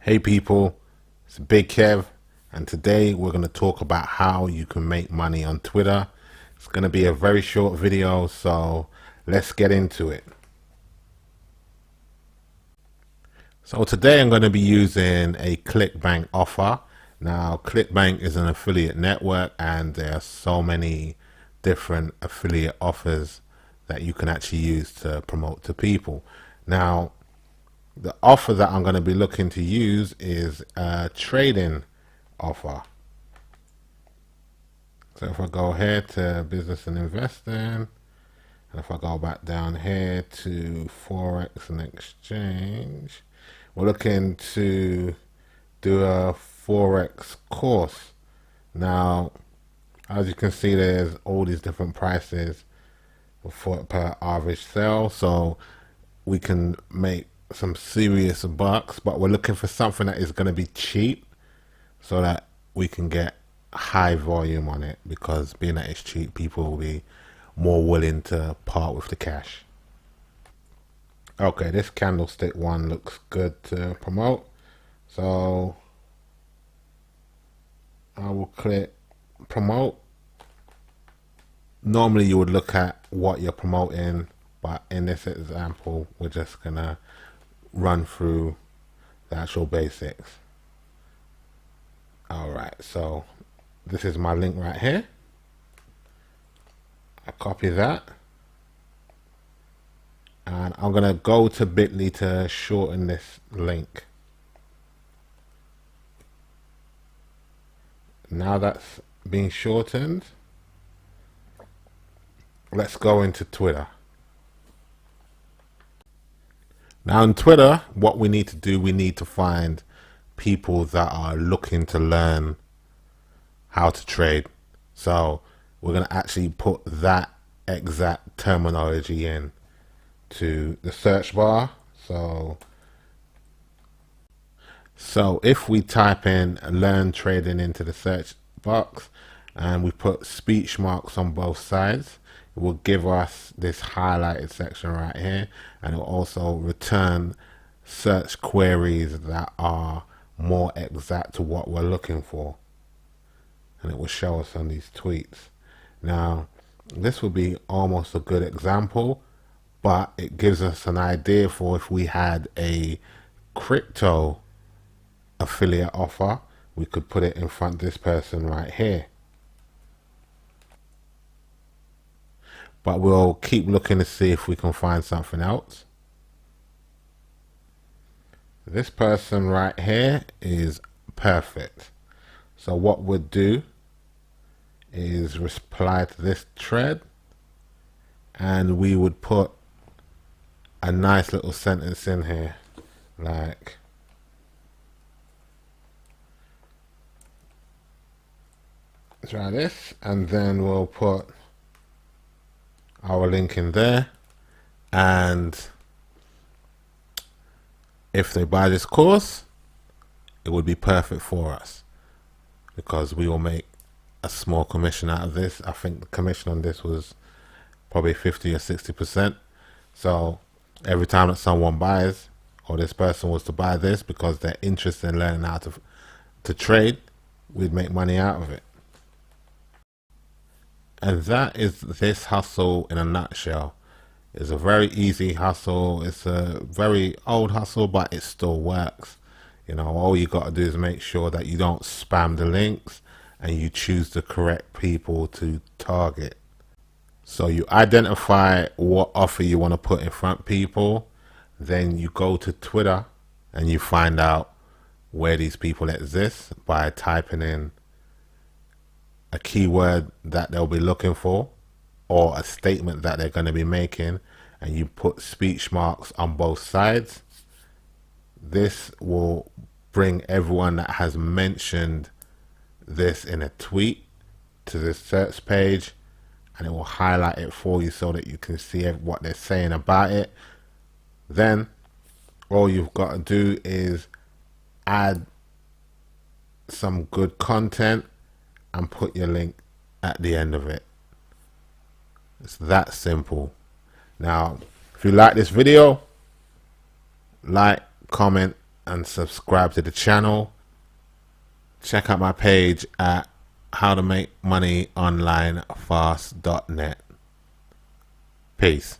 Hey people, it's Big Kev, and today we're going to talk about how you can make money on Twitter. It's going to be a very short video, so let's get into it. So today I'm going to be using a ClickBank offer. Now ClickBank is an affiliate network and there are so many different affiliate offers that you can actually use to promote to people. Now the offer that I'm going to be looking to use is a trading offer. So if I go here to business and investing, and if I go back down here to Forex and exchange, we're looking to do a Forex course. Now, as you can see, there's all these different prices per average sale. So we can make some serious bucks, but we're looking for something that is going to be cheap so that we can get high volume on it, because being that it's cheap, people will be more willing to part with the cash. Okay, this candlestick one looks good to promote, so I will click promote. Normally you would look at what you're promoting, but in this example we're just gonna run through the actual basics. Alright, so this is my link right here. I copy that and I'm gonna go to bit.ly to shorten this link. Now that's being shortened, let's go into Twitter. Now on Twitter, what we need to do, we need to find people that are looking to learn how to trade. So we're going to actually put that exact terminology in to the search bar. So if we type in learn trading into the search box and we put speech marks on both sides, it will give us this highlighted section right here, and it will also return search queries that are more exact to what we're looking for, and it will show us on these tweets. Now this will be almost a good example, but it gives us an idea for if we had a crypto affiliate offer, we could put it in front of this person right here. But we'll keep looking to see if we can find something else. This person right here is perfect. So what we'll do is reply to this thread, and we would put a nice little sentence in here like, try this, and then we'll put our link in there, and if they buy this course, it would be perfect for us because we will make a small commission out of this. I think the commission on this was probably 50 or 60%. So every time that someone buys, or this person was to buy this because they're interested in learning how to trade, we'd make money out of it. And that is this hustle in a nutshell. It's a very easy hustle. It's a very old hustle, but it still works. You know, all you got to do is make sure that you don't spam the links and you choose the correct people to target. So you identify what offer you want to put in front of people, then you go to Twitter and you find out where these people exist by typing in a keyword that they'll be looking for or a statement that they're going to be making, and you put speech marks on both sides. This will bring everyone that has mentioned this in a tweet to this search page, and it will highlight it for you so that you can see what they're saying about it. Then all you've got to do is add some good content and put your link at the end of it. It's that simple. Now, if you like this video, like, comment, and subscribe to the channel. Check out my page at howtomakemoneyonlinefast.net. Peace.